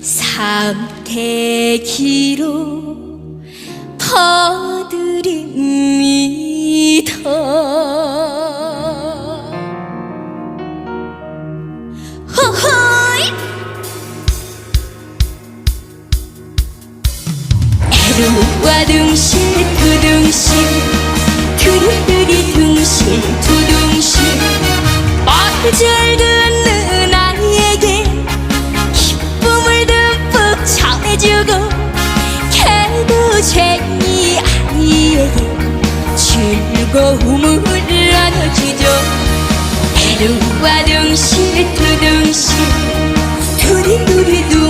삼태기로 퍼드립니다. 호호이! 에루와 둥실 두둥실 두리두리 둥실 두둥실 어쩔 듣는 아이에게 기쁨을 듬뿍 전해주고 개구쟁이 아이에게 즐거움을 나눠주죠. 에루와 둥실 두둥실 두리두리 둥실